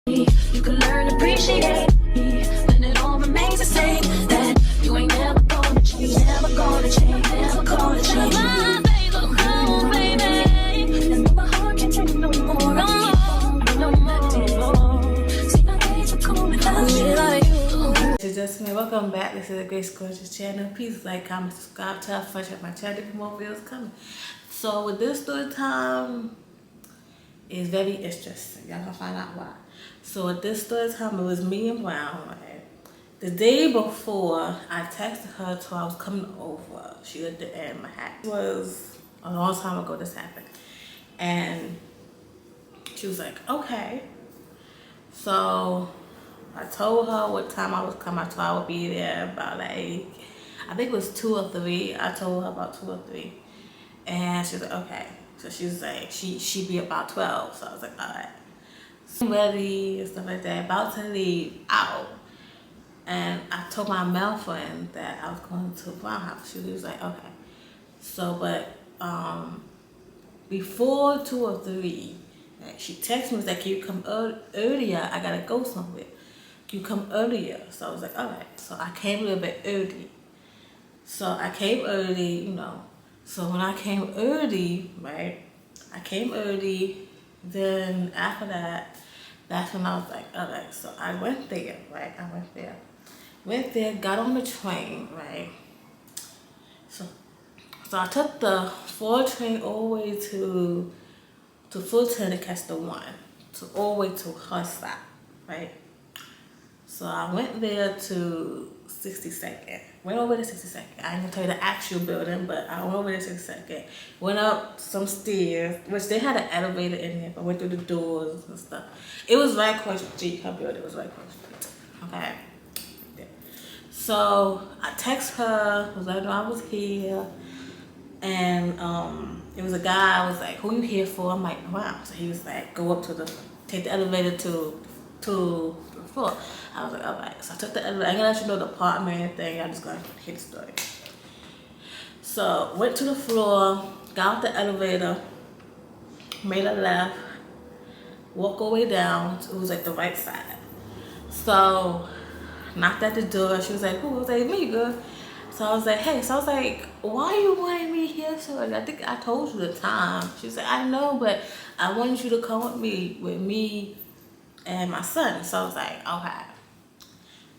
You can learn to appreciate me when it all remains the same. That you ain't never gonna change, never gonna change, never gonna change. My baby, come on, baby. And my heart can't take no more. No more. See my days are cold without you like you. It's just me. Welcome back. This is the Grace Gorgeous channel. Please like, comment, subscribe, tell friends about my channel. There's more videos coming. So with this story time, it's very interesting. Y'all gonna find out why. So with this story time, it was me and Brown, right? The day before, I texted her till I was coming over. She lived in my hat. It was a long time ago this happened. And she was like, okay. So I told her what time I was coming. I told her I would be there about like, I think it was 2 or 3. I told her about 2 or 3. And she was like, okay. So she was like, she'd be about 12. So I was like, all right. So I'm ready and stuff like that, about to leave out. And I told my male friend that I was going to Brown house. She was like, okay. So, but before 2 or 3, like, she texted me, was like, can you come earlier? I gotta go somewhere. Can you come earlier? So I was like, all right. So I came a little bit early. So I came early, you know. So when I came early, right, I came early, then after that, that's when I was like, all right, so I went there, right, went there, got on the train, right, so I took the 4 train all the way to Fulton to catch the 1, to all the way to her stop, right, so I went there to 62nd. Went over to 62nd. I ain't gonna tell you the actual building, but I went over to 62nd. Went up some stairs, which they had an elevator in there, but went through the doors and stuff. It was right across the street. Her building was right across the street. Okay. Yeah. So I text her, was letting her know I was here, and it was a guy. I was like, "Who you here for?" I'm like, "Wow." So he was like, "Go up to take the elevator to the floor." I was like, all right. So I took the elevator. I ain't gonna let you know the apartment and thing. I'm just gonna hit the story. So went to the floor, got off the elevator, made a left, walk all the way down. It was like the right side. So knocked at the door. She was like, who? I was like, me, girl. So I was like, hey. So I was like, why you wanting me here so early? I think I told you the time. She was like, I know, but I wanted you to come with me and my son. So I was like, okay.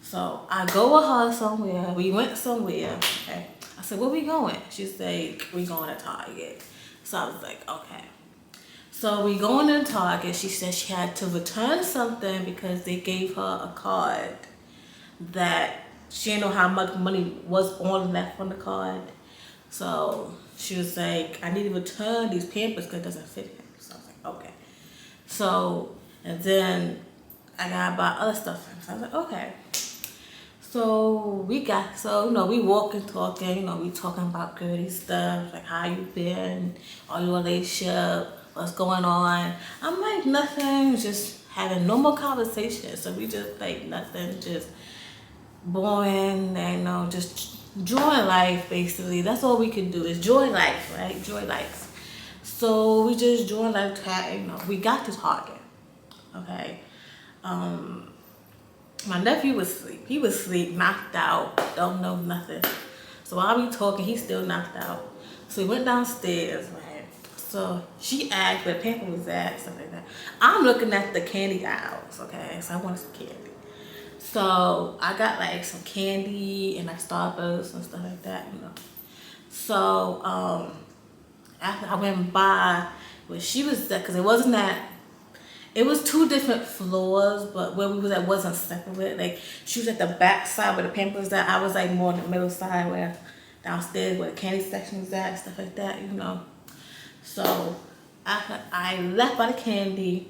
So I go with her somewhere. We went somewhere. Okay. I said, where we going? She's like, we going to Target. So I was like, okay. So we going to Target. She said she had to return something because they gave her a card that she didn't know how much money was left on the card. So she was like, I need to return these Pampers because it doesn't fit him. So I was like, okay. So, and then I gotta buy other stuff. So I was like, okay. So we walking, talking, we talking about girly stuff, like how you been, all your relationship, what's going on. I'm like, nothing, just having normal conversation. So we just like nothing, just boring, and just enjoying life basically. That's all we can do is enjoy life, right? Enjoy life. So we just enjoy life, we got to Target, okay? My nephew was asleep. He was asleep, knocked out, don't know nothing. So while we talking, he's still knocked out. So we went downstairs, right? So she asked where Pamper was at, stuff like that. I'm looking at the candy aisles, okay? So I wanted some candy. So I got like some candy and like Starburst and stuff like that, So after I went by where she was at, because it was 2 different floors, but where we was at wasn't separate. Like she was at the back side where the Pampers at. I was like more on the middle side where downstairs where the candy section was at, stuff like that, So after I left by the candy,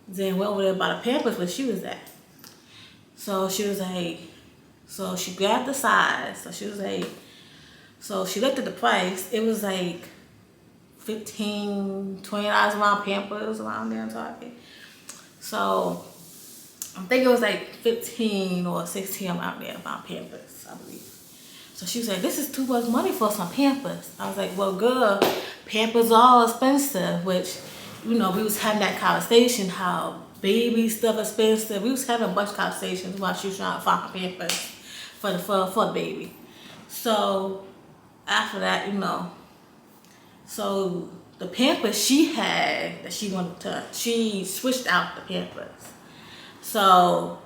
then went over there by the Pampers where she was at. So she was like, so she grabbed the size. So she was like, so she looked at the price. It was like $15, $20 around Pampers around there in Target. So I think it was like 15 or 16 around there about Pampers, I believe. So she was like, this is too much money for some Pampers. I was like, well, girl, Pampers are all expensive, which, we was having that conversation how baby stuff expensive. We was having a bunch of conversations while she was trying to find Pampers for the baby. So after that, so the Pampers she had that she switched out the Pampers. So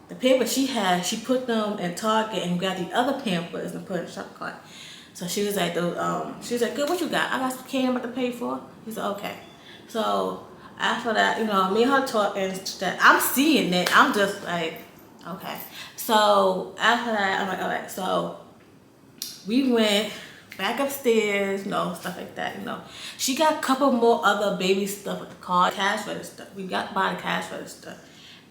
the Pampers she had, she put them in Target and got the other Pampers and put it in the shopping cart. So she was like, good, what you got? I got some candy I'm about to pay for. He said, okay. So after that, me and her talking, that I'm seeing it. I'm just like, okay. So after that, I'm like, all right. So we went back upstairs, stuff like that, She got a couple more other baby stuff at the car, cash register. We got by the cash register.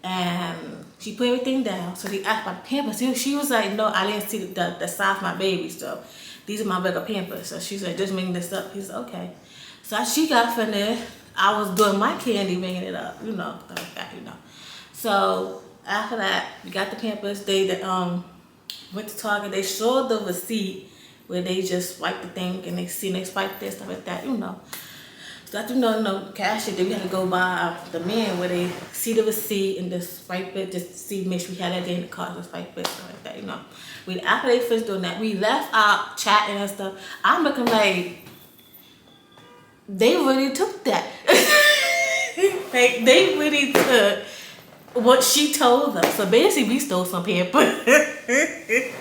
And she put everything down. So they asked about the Pampers. She was like, no, I didn't see the size of my baby, so these are my regular Pampers. So she said, just making this up. He said, okay. So she got from there. I was doing my candy, making it up, stuff like that, So after that, we got the Pampers. They went to Target. They showed the receipt where they just swiped the thing and they swiped this, stuff like that, So after cash it, then we had to go by the man where they see the receipt and just swipe it, just to see, make sure we had that in the car, just swipe it, stuff like that, After they finished doing that, we left out chatting and stuff. I'm looking like they really took that. Like they really took what she told them. So basically we stole some Pampers.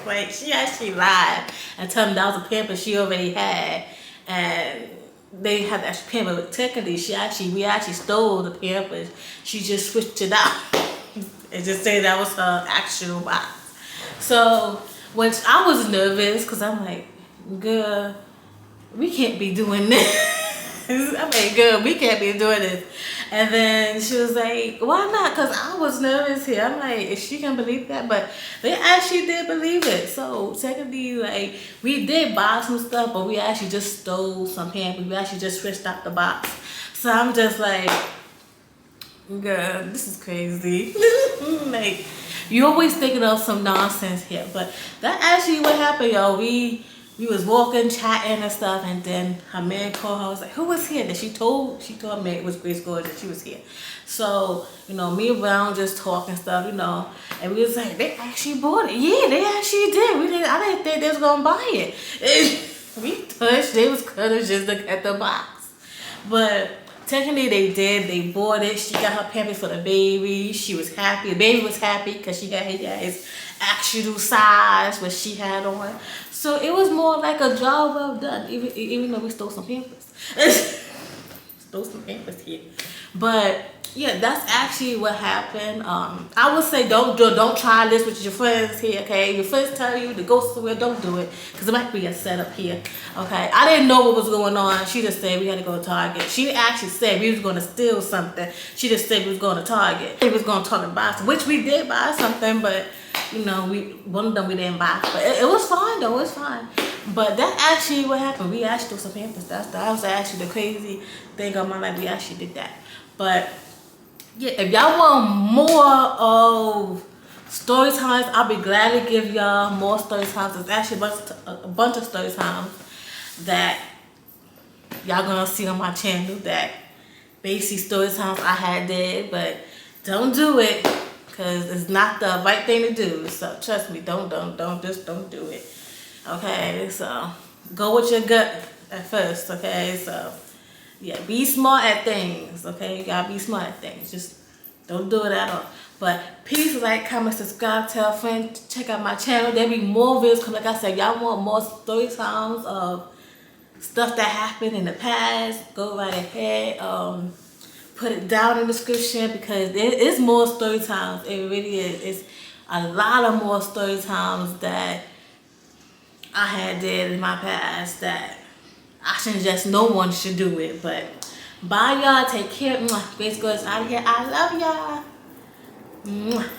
Like she actually lied and told them that was a Pamper she already had, and they had the extra Pamper. But technically we actually stole the Pampers. She just switched it out and just said that was her actual box. So when I was nervous, because I'm like, girl, we can't be doing this. I'm like, girl, we can't be doing this. And then she was like, why not? Because I was nervous here. I'm like, is she gonna believe that? But they actually did believe it. So technically, like, we did buy some stuff, but we actually just stole some Pampers. We actually just switched out the box. So I'm just like, girl, this is crazy. Like, you always thinking of some nonsense here. But that actually what happened, y'all. We was walking, chatting and stuff, and then her man called her. I was like, who was here? Then she told me it was Grace Gorgeous. She was here. So, me and Brown just talking stuff, and we was like, they actually bought it. Yeah, they actually did. I didn't think they was gonna buy it. We touched, they was gonna just look at the box. But technically they did. They bought it. She got her Pampers for the baby. She was happy. The baby was happy because she got his actual size, what she had on. So it was more like a job well done, even though we stole some Pampers. Stole some Pampers here. But yeah, that's actually what happened. I would say don't try this with your friends here, okay? Your friends tell you to go somewhere, don't do it, because it might be a setup here, okay? I didn't know what was going on. She just said we had to go to Target. She actually said we was going to steal something. She just said we was going to Target. We was going to Target and buy something, which we did buy something, but one of them we didn't buy. But it was fine though, it was fine. But that's actually what happened. We actually stole some Pampers. That was actually the crazy thing of my life. We actually did that. But yeah, if y'all want more of story times, I'll be glad to give y'all more story times. There's actually a bunch of story times that y'all gonna see on my channel that basic story times I had did, but don't do it because it's not the right thing to do. So trust me, don't do it. Okay, so go with your gut at first. Okay, so yeah, be smart at things. Okay, you gotta be smart at things. Just don't do it at all. But please like, comment, subscribe, tell a friend, check out my channel. There'll be more videos coming. Like I said, y'all want more story times of stuff that happened in the past, go right ahead. Put it down in the description because there is more story times. It really is. It's a lot of more story times that I had did in my past that I suggest no one should do it. But bye y'all. Take care. Grace Gorgeous out of here. I love y'all.